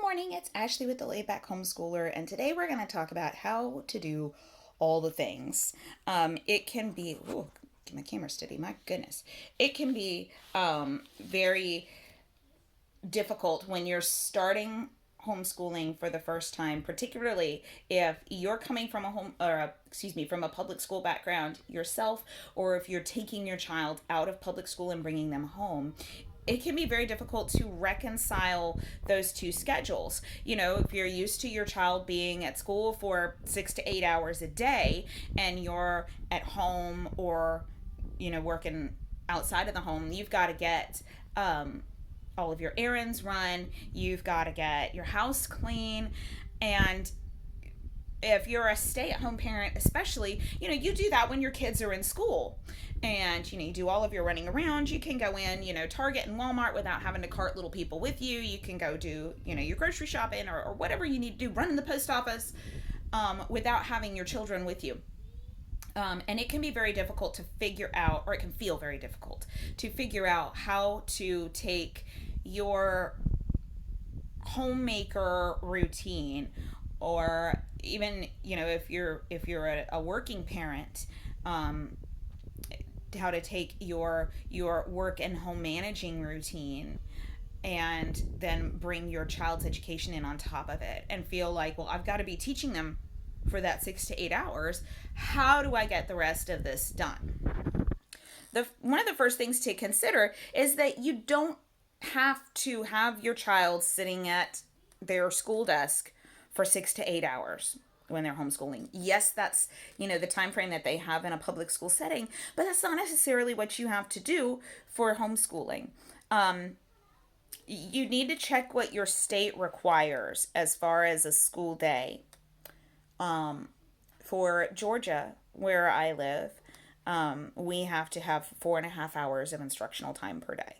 morning, it's Ashley with the Laid Back Homeschooler, and today we're going to talk about how to do all the things. It can be, ooh, get my camera steady, my goodness. It can be very difficult when you're starting homeschooling for the first time, particularly if you're coming from from a public school background yourself, or if you're taking your child out of public school and bringing them home. It can be very difficult to reconcile those two schedules. If you're used to your child being at school for 6 to 8 hours a day and you're at home or, working outside of the home, you've got to get all of your errands run, you've got to get your house clean. And if you're a stay-at-home parent, especially, you do that when your kids are in school, and you do all of your running around. You can go in, Target and Walmart without having to cart little people with you. You can go do, your grocery shopping or whatever you need to do, run in the post office, without having your children with you. And it can be very difficult to figure out, or it can feel very difficult to figure out how to take your homemaker routine, or even, if you're a working parent, how to take your work and home managing routine and then bring your child's education in on top of it, and feel like, well, I've got to be teaching them for that 6 to 8 hours. How do I get the rest of this done? One of the first things to consider is that you don't have to have your child sitting at their school desk for 6 to 8 hours when they're homeschooling. Yes, that's, the time frame that they have in a public school setting, but that's not necessarily what you have to do for homeschooling. You need to check what your state requires as far as a school day. For Georgia, where I live, we have to have 4.5 hours of instructional time per day.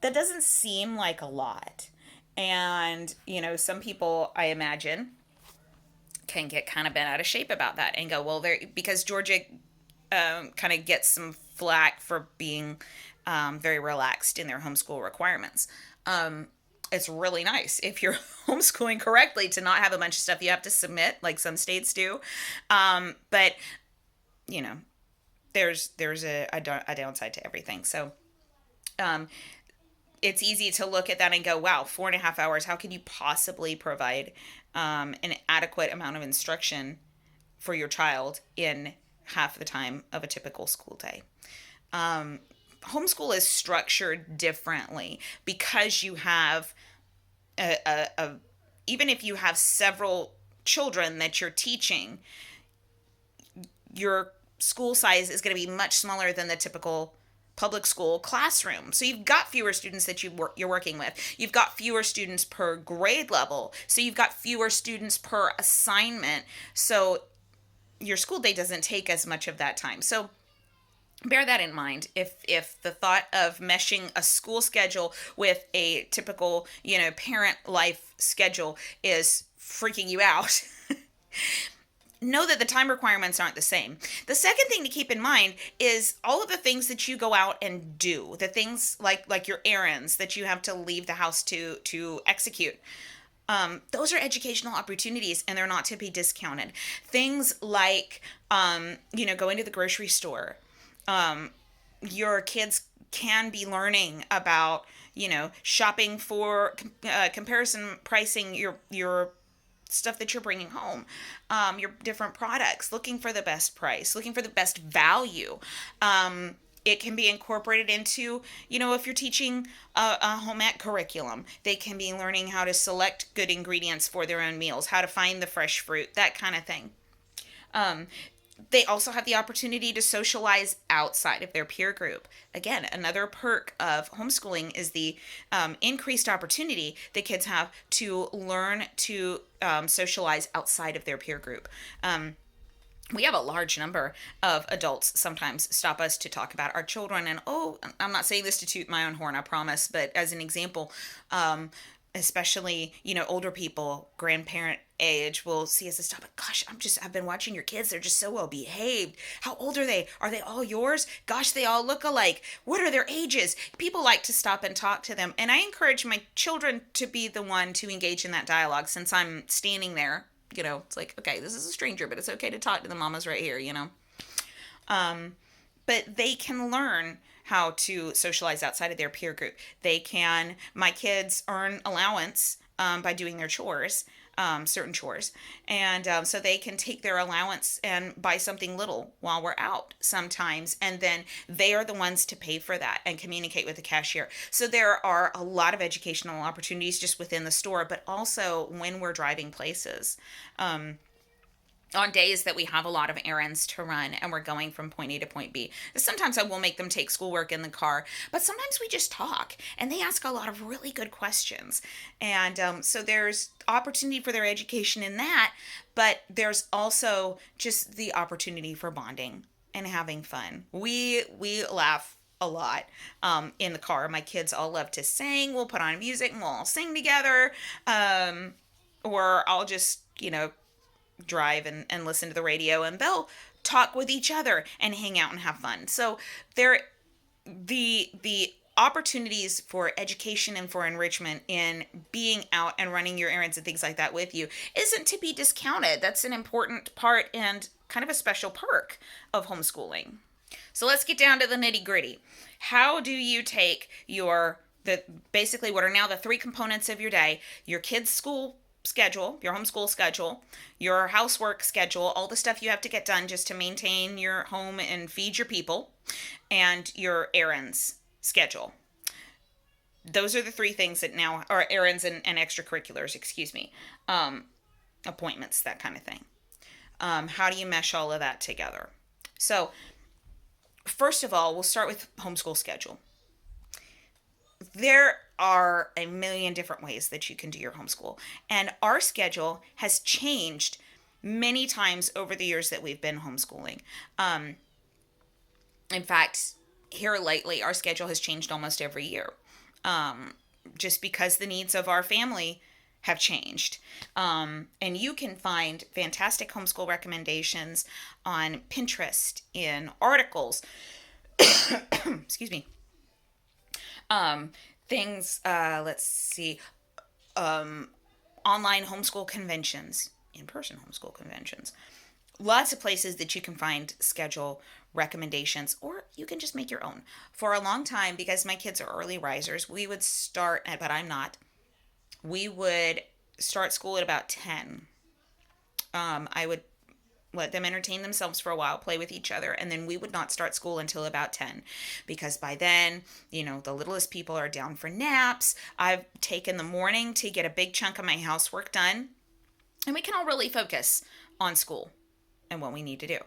That doesn't seem like a lot. And, some people, I imagine, can get kind of bent out of shape about that and go, well, because Georgia kind of gets some flack for being very relaxed in their homeschool requirements. It's really nice if you're homeschooling correctly to not have a bunch of stuff you have to submit like some states do. But, there's a downside to everything. So it's easy to look at that and go, wow, 4.5 hours, how can you possibly provide an adequate amount of instruction for your child in half the time of a typical school day? Homeschool is structured differently because you have even if you have several children that you're teaching, your school size is going to be much smaller than the typical public school classroom. So you've got fewer students that you're working with. You've got fewer students per grade level. So you've got fewer students per assignment. So your school day doesn't take as much of that time. So bear that in mind. If the thought of meshing a school schedule with a typical, parent life schedule is freaking you out, know that the time requirements aren't the same. The second thing to keep in mind is all of the things that you go out and do, the things like your errands that you have to leave the house to execute. Those are educational opportunities, and they're not to be discounted. Things like, going to the grocery store. Your kids can be learning about, shopping for comparison pricing your stuff that you're bringing home, your different products, looking for the best price, looking for the best value. It can be incorporated into, if you're teaching a home ec curriculum, they can be learning how to select good ingredients for their own meals, how to find the fresh fruit, that kind of thing. They also have the opportunity to socialize outside of their peer group. Again, another perk of homeschooling is the increased opportunity that kids have to learn to socialize outside of their peer group. We have a large number of adults sometimes stop us to talk about our children. And, I'm not saying this to toot my own horn, I promise, but as an example, especially, older people, grandparent age, will see us and stop. Gosh, I've been watching your kids. They're just so well behaved. How old are they? Are they all yours? Gosh, they all look alike. What are their ages? People like to stop and talk to them. And I encourage my children to be the one to engage in that dialogue, since I'm standing there. It's like, okay, this is a stranger, but it's okay to talk to the mamas right here. But they can learn how to socialize outside of their peer group. My kids earn allowance by doing their chores, certain chores. And so they can take their allowance and buy something little while we're out sometimes. And then they are the ones to pay for that and communicate with the cashier. So there are a lot of educational opportunities just within the store, but also when we're driving places. On days that we have a lot of errands to run and we're going from point A to point B. Sometimes I will make them take schoolwork in the car, but sometimes we just talk and they ask a lot of really good questions. And so there's opportunity for their education in that, but there's also just the opportunity for bonding and having fun. We laugh a lot in the car. My kids all love to sing. We'll put on music and we'll all sing together. Or I'll just, drive and listen to the radio, and they'll talk with each other and hang out and have fun. So the opportunities for education and for enrichment in being out and running your errands and things like that with you isn't to be discounted. That's an important part and kind of a special perk of homeschooling. So let's get down to the nitty gritty. How do you take basically what are now the three components of your day: your kids' school schedule, your homeschool schedule, your housework schedule, all the stuff you have to get done just to maintain your home and feed your people, and your errands schedule. Those are the three things that now are errands and extracurriculars, appointments, that kind of thing. How do you mesh all of that together? So first of all, we'll start with homeschool schedule. There are a million different ways that you can do your homeschool. And our schedule has changed many times over the years that we've been homeschooling. In fact, here lately, our schedule has changed almost every year, just because the needs of our family have changed. And you can find fantastic homeschool recommendations on Pinterest, in articles. Excuse me. Things, let's see, online homeschool conventions, in-person homeschool conventions. Lots of places that you can find schedule recommendations, or you can just make your own. For a long time, because my kids are early risers, we would start, but I'm not, we would start school at about 10. I would let them entertain themselves for a while, play with each other, and then we would not start school until about 10, because by then, the littlest people are down for naps. I've taken the morning to get a big chunk of my housework done, and we can all really focus on school and what we need to do.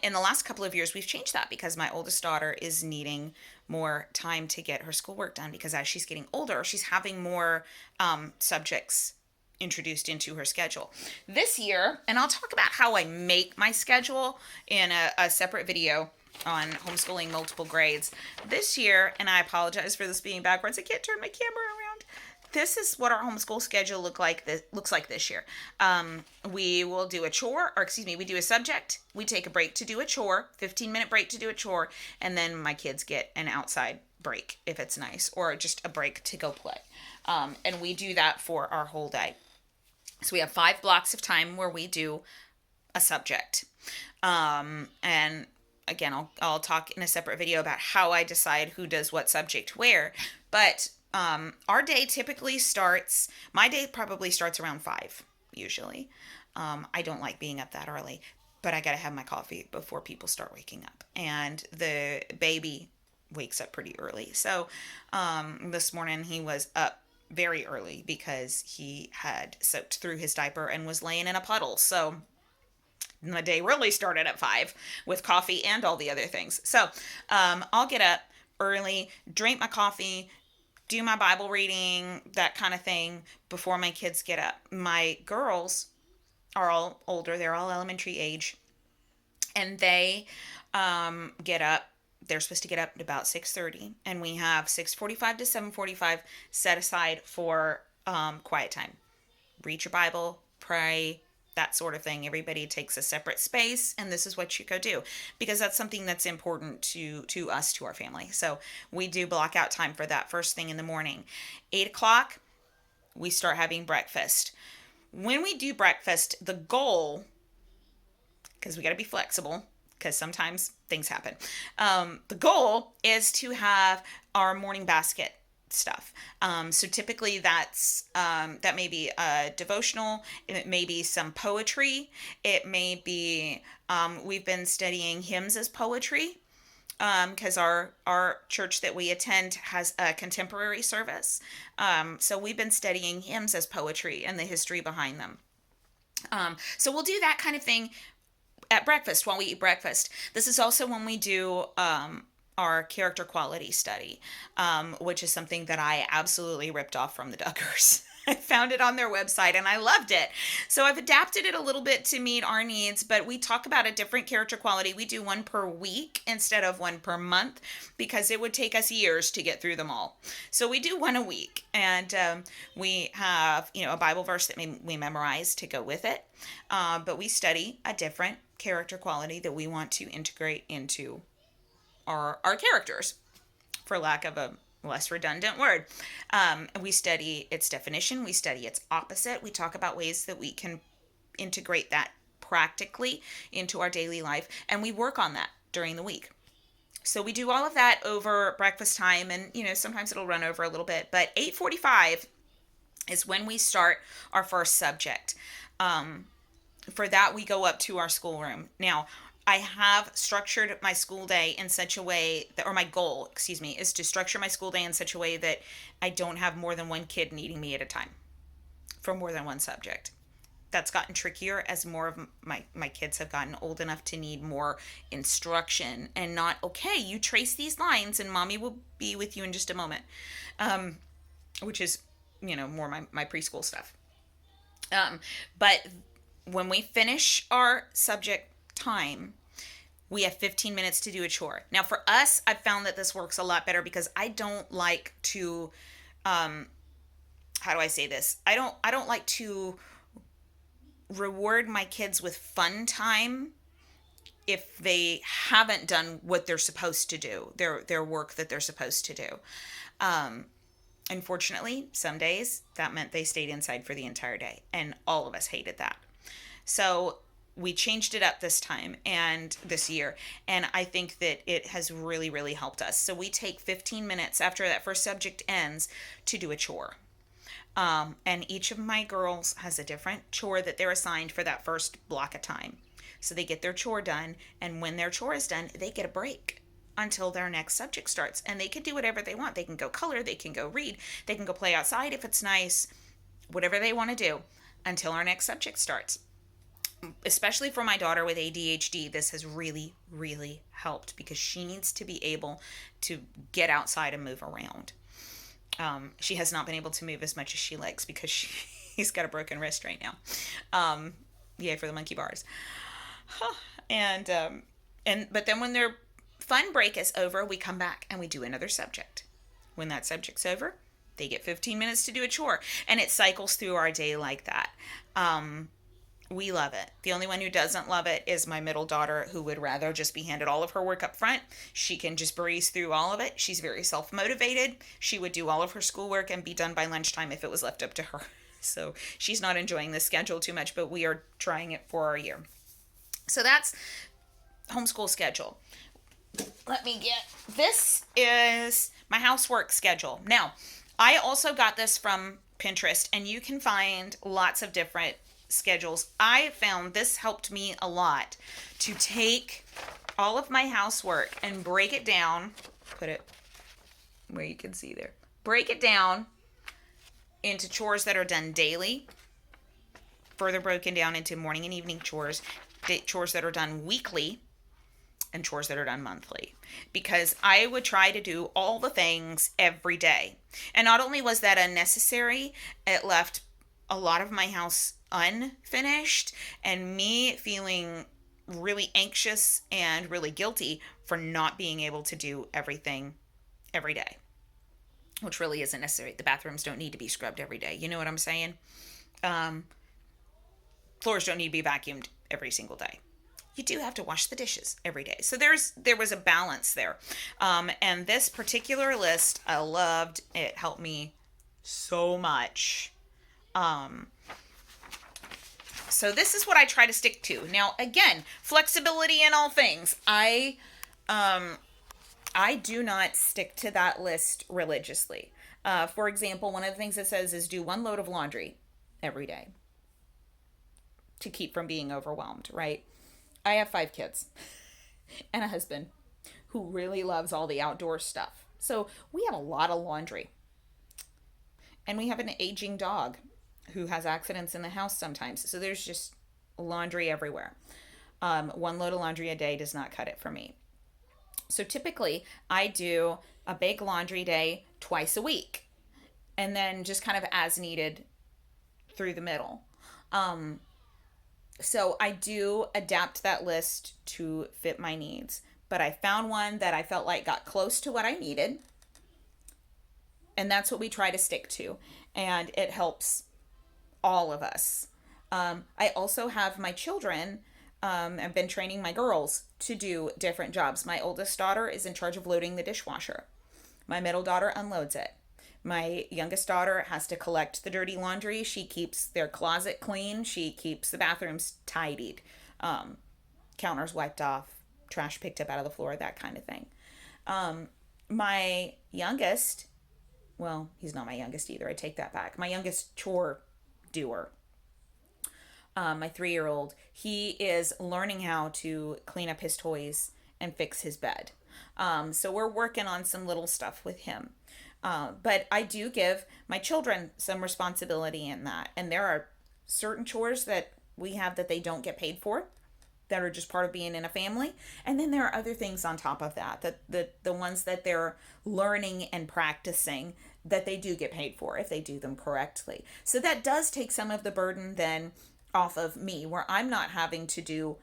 In the last couple of years, we've changed that because my oldest daughter is needing more time to get her schoolwork done, because as she's getting older, she's having more subjects introduced into her schedule. This year, and I'll talk about how I make my schedule in a separate video on Homeschooling Multiple Grades. This year, and I apologize for this being backwards, I can't turn my camera around. This is what our homeschool schedule looks like this year. We will do we do a subject, we take a break to do a chore, 15-minute break to do a chore, and then my kids get an outside break if it's nice, or just a break to go play. And we do that for our whole day. So we have 5 blocks of time where we do a subject. And again, I'll talk in a separate video about how I decide who does what subject where. But our day my day probably starts around 5, usually. I don't like being up that early, but I got to have my coffee before people start waking up. And the baby wakes up pretty early. So this morning he was up very early because he had soaked through his diaper and was laying in a puddle. So the day really started at 5 with coffee and all the other things. So I'll get up early, drink my coffee, do my Bible reading, that kind of thing before my kids get up. My girls are all older. They're all elementary age. And they get up they're supposed to get up at about 6:30, and we have 6:45 to 7:45 set aside for quiet time. Read your Bible, pray, that sort of thing. Everybody takes a separate space, and this is what you go do, because that's something that's important to us, to our family. So we do block out time for that first thing in the morning. 8 o'clock, we start having breakfast. When we do breakfast, the goal, because we got to be flexible, because sometimes things happen. The goal is to have our morning basket stuff. So typically that may be a devotional. It may be some poetry. It may be, we've been studying hymns as poetry, because our church that we attend has a contemporary service. So we've been studying hymns as poetry and the history behind them. So we'll do that kind of thing at breakfast, while we eat breakfast. This is also when we do our character quality study, which is something that I absolutely ripped off from the Duggars. I found it on their website and I loved it. So I've adapted it a little bit to meet our needs, but we talk about a different character quality. We do one per week instead of one per month, because it would take us years to get through them all. So we do one a week, and we have, a Bible verse that we memorize to go with it. But we study a different character quality that we want to integrate into our characters, for lack of a less redundant word. We study its definition. We study its opposite. We talk about ways that we can integrate that practically into our daily life, and we work on that during the week. So we do all of that over breakfast time, and sometimes it'll run over a little bit, but 8:45 is when we start our first subject. For that, we go up to our schoolroom. Now, I have structured my school day in such a way that, or my goal, is to structure my school day in such a way that I don't have more than one kid needing me at a time for more than one subject. That's gotten trickier as more of my kids have gotten old enough to need more instruction, and not, okay, you trace these lines and mommy will be with you in just a moment, which is, more my preschool stuff. But when we finish our subject time, we have 15 minutes to do a chore. Now, for us, I've found that this works a lot better, because I don't like to, how do I say this? I don't like to reward my kids with fun time if they haven't done what they're supposed to do, their work that they're supposed to do. Unfortunately, some days that meant they stayed inside for the entire day, and all of us hated that. So we changed it up this time and this year, and I think that it has really, really helped us. So we take 15 minutes after that first subject ends to do a chore. And each of my girls has a different chore that they're assigned for that first block of time. So they get their chore done, and when their chore is done, they get a break until their next subject starts. And they can do whatever they want. They can go color, they can go read, they can go play outside if it's nice, whatever they want to do until our next subject starts. Especially for my daughter with ADHD, this has really, really helped, because she needs to be able to get outside and move around. She has not been able to move as much as she likes, because she's got a broken wrist right now. Yay for the monkey bars. But then when their fun break is over, we come back and we do another subject. When that subject's over, they get 15 minutes to do a chore, and it cycles through our day like that. We love it. The only one who doesn't love it is my middle daughter, who would rather just be handed all of her work up front. She can just breeze through all of it. She's very self-motivated. She would do all of her schoolwork and be done by lunchtime if it was left up to her. So she's not enjoying this schedule too much, but we are trying it for our year. So that's homeschool schedule. This is my housework schedule. Now, I also got this from Pinterest, and you can find lots of different schedules. I found this helped me a lot to take all of my housework and break it down, put it where you can see there, break it down into chores that are done daily, further broken down into morning and evening chores, chores that are done weekly, and chores that are done monthly, because I would try to do all the things every day. And not only was that unnecessary, it left a lot of my house unfinished, and me feeling really anxious and really guilty for not being able to do everything every day, which really isn't necessary. The bathrooms don't need to be scrubbed every day. You know what I'm saying? Um, Floors don't need to be vacuumed every single day. You do have to wash the dishes every day. So there was a balance there. And this particular list, I loved. It helped me so much. So this is what I try to stick to. Now, again, flexibility in all things. I do not stick to that list religiously. For example, one of the things it says is do 1 load of laundry every day to keep from being overwhelmed, right? I have 5 kids and a husband who really loves all the outdoor stuff. So we have a lot of laundry. And we have an aging dog who has accidents in the house sometimes. So there's just laundry everywhere. 1 load of laundry a day does not cut it for me. So typically I do a big laundry day twice a week and then just kind of as needed through the middle. So I do adapt that list to fit my needs, but I found one that I felt like got close to what I needed. And that's what we try to stick to. And it helps all of us. I also have my children. I've been training my girls to do different jobs. My oldest daughter is in charge of loading the dishwasher. My middle daughter unloads it. My youngest daughter has to collect the dirty laundry. She keeps their closet clean. She keeps the bathrooms tidied. Counters wiped off, trash picked up out of the floor, that kind of thing. My youngest, well, he's not my youngest either. I take that back. My youngest chore doer, my 3-year-old, he is learning how to clean up his toys and fix his bed. So we're working on some little stuff with him. But I do give my children some responsibility in that. And there are certain chores that we have that they don't get paid for, that are just part of being in a family. And then there are other things on top of that, the ones that they're learning and practicing that they do get paid for if they do them correctly. So that does take some of the burden then off of me, where I'm not having to do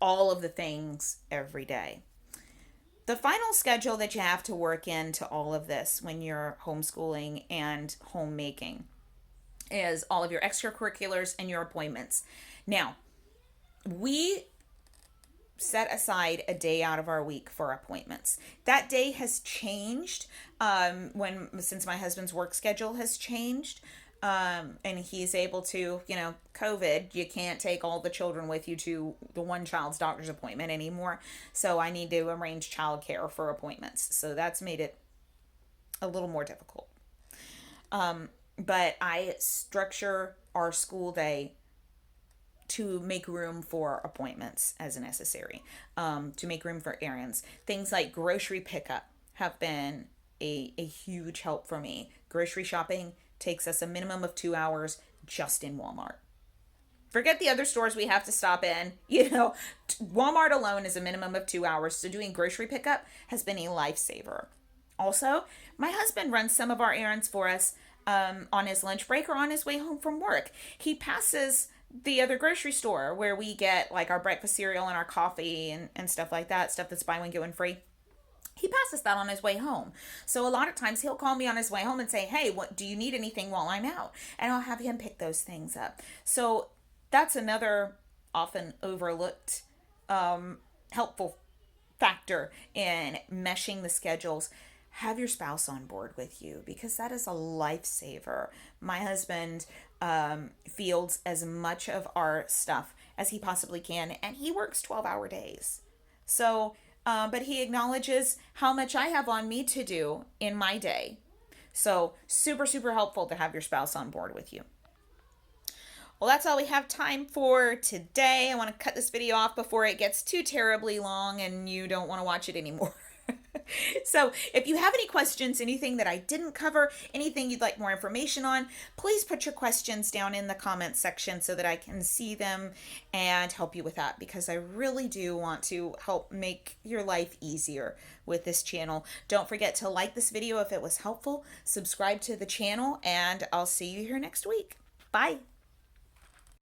all of the things every day. The final schedule that you have to work into all of this when you're homeschooling and homemaking is all of your extracurriculars and your appointments. Now, we set aside a day out of our week for appointments. That day has changed since my husband's work schedule has changed. And he's able to, COVID, you can't take all the children with you to the one child's doctor's appointment anymore. So I need to arrange childcare for appointments. So that's made it a little more difficult. But I structure our school day to make room for appointments as necessary, to make room for errands. Things like grocery pickup have been a huge help for me. Grocery shopping takes us a minimum of 2 hours just in Walmart. Forget the other stores we have to stop in. Walmart alone is a minimum of 2 hours. So doing grocery pickup has been a lifesaver. Also, my husband runs some of our errands for us on his lunch break or on his way home from work. He passes the other grocery store where we get like our breakfast cereal and our coffee and stuff like that, stuff that's buy one, get one free. He passes that on his way home. So a lot of times he'll call me on his way home and say, hey, what do you need anything while I'm out? And I'll have him pick those things up. So that's another often overlooked helpful factor in meshing the schedules. Have your spouse on board with you, because that is a lifesaver. My husband fields as much of our stuff as he possibly can, and he works 12-hour days. So but he acknowledges how much I have on me to do in my day. So super, super helpful to have your spouse on board with you. Well, that's all we have time for today. I want to cut this video off before it gets too terribly long and you don't want to watch it anymore. So if you have any questions, anything that I didn't cover, anything you'd like more information on, please put your questions down in the comments section so that I can see them and help you with that, because I really do want to help make your life easier with this channel. Don't forget to like this video if it was helpful, subscribe to the channel, and I'll see you here next week. Bye.